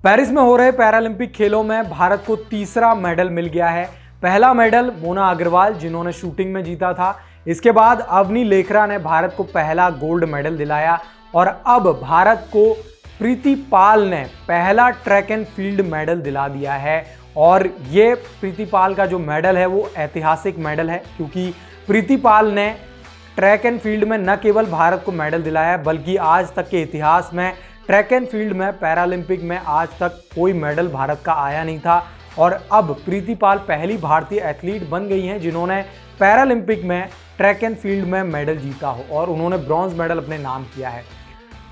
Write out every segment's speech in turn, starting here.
Paris में हो रहे पैरालंपिक खेलों में भारत को तीसरा मेडल मिल गया है। पहला मेडल मोना अग्रवाल जिन्होंने शूटिंग में जीता था। इसके बाद अवनी लेखरा ने भारत को पहला गोल्ड मेडल दिलाया और अब भारत को प्रीति पाल ने पहला ट्रैक एंड फील्ड मेडल दिला दिया है। और ये प्रीति पाल का जो मेडल है वो ऐतिहासिक मेडल है, क्योंकि प्रीति पाल ने ट्रैक एंड फील्ड में न केवल भारत को मेडल दिलाया बल्कि आज तक के इतिहास में ट्रैक एंड फील्ड में पैरालंपिक में आज तक कोई मेडल भारत का आया नहीं था। और अब प्रीति पाल पहली भारतीय एथलीट बन गई हैं जिन्होंने पैरालंपिक में ट्रैक एंड फील्ड में मेडल जीता हो और उन्होंने ब्रॉन्ज मेडल अपने नाम किया है।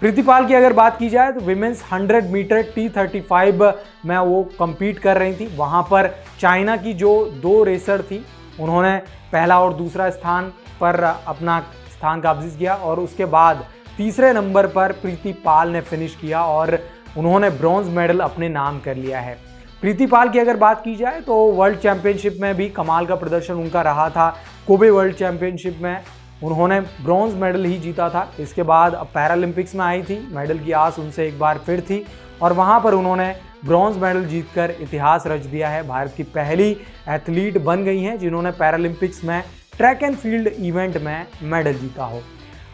प्रीति पाल की अगर बात की जाए तो विमेंस 100 मीटर T35 में वो compete कर रही थी। वहाँ पर चाइना की जो दो रेसर थी उन्होंने पहला और दूसरा स्थान पर अपना स्थान कब्जा किया और उसके बाद तीसरे नंबर पर प्रीति पाल ने फिनिश किया और उन्होंने ब्रॉन्ज मेडल अपने नाम कर लिया है। प्रीति पाल की अगर बात की जाए तो वर्ल्ड चैंपियनशिप में भी कमाल का प्रदर्शन उनका रहा था। कोबे वर्ल्ड चैंपियनशिप में उन्होंने ब्रॉन्ज मेडल ही जीता था। इसके बाद अब पैरालंपिक्स में आई थी, मेडल की आस उनसे एक बार फिर थी और वहाँ पर उन्होंने ब्रॉन्ज मेडल जीतकर इतिहास रच दिया है। भारत की पहली एथलीट बन गई हैं जिन्होंने पैरालंपिक्स में ट्रैक एंड फील्ड इवेंट में मेडल जीता हो।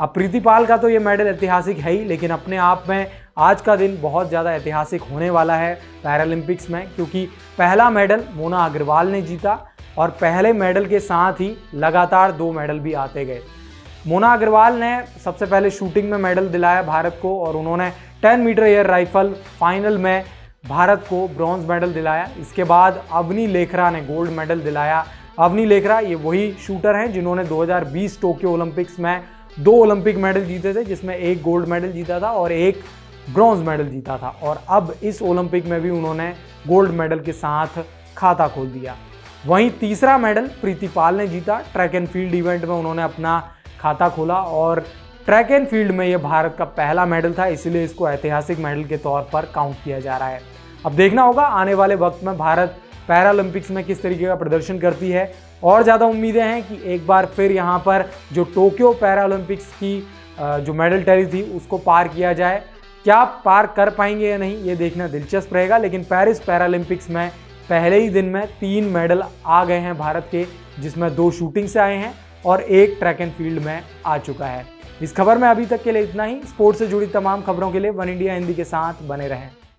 अब प्रीति पाल का तो ये मेडल ऐतिहासिक है ही, लेकिन अपने आप में आज का दिन बहुत ज़्यादा ऐतिहासिक होने वाला है पैरालंपिक्स में, क्योंकि पहला मेडल मोना अग्रवाल ने जीता और पहले मेडल के साथ ही लगातार 2 मेडल भी आते गए। मोना अग्रवाल ने सबसे पहले शूटिंग में मेडल दिलाया भारत को और उन्होंने 10 मीटर एयर राइफल फाइनल में भारत को ब्रॉन्ज मेडल दिलाया। इसके बाद अवनी लेखरा ने गोल्ड मेडल दिलाया। अवनी लेखरा ये वही शूटर हैं जिन्होंने 2020 टोक्यो ओलंपिक्स में 2 ओलंपिक मेडल जीते थे, जिसमें 1 गोल्ड मेडल जीता था और 1 ब्रॉन्ज मेडल जीता था। और अब इस ओलंपिक में भी उन्होंने गोल्ड मेडल के साथ खाता खोल दिया। वहीं तीसरा मेडल प्रीति पाल ने जीता। ट्रैक एंड फील्ड इवेंट में उन्होंने अपना खाता खोला और ट्रैक एंड फील्ड में ये भारत का पहला मेडल था, इसलिए इसको ऐतिहासिक मेडल के तौर पर काउंट किया जा रहा है। अब देखना होगा आने वाले वक्त में भारत पैरालंपिक्स में किस तरीके का प्रदर्शन करती है। और ज़्यादा उम्मीदें हैं कि एक बार फिर यहाँ पर जो टोक्यो पैरालंपिक्स की जो मेडल टैली थी उसको पार किया जाए। क्या पार कर पाएंगे या नहीं ये देखना दिलचस्प रहेगा, लेकिन पेरिस पैरालंपिक्स में पहले ही दिन में 3 मेडल आ गए हैं भारत के, जिसमें 2 शूटिंग से आए हैं और 1 ट्रैक एंड फील्ड में आ चुका है। इस खबर में अभी तक के लिए इतना ही। स्पोर्ट्स से जुड़ी तमाम खबरों के लिए वन इंडिया हिंदी के साथ बने रहें।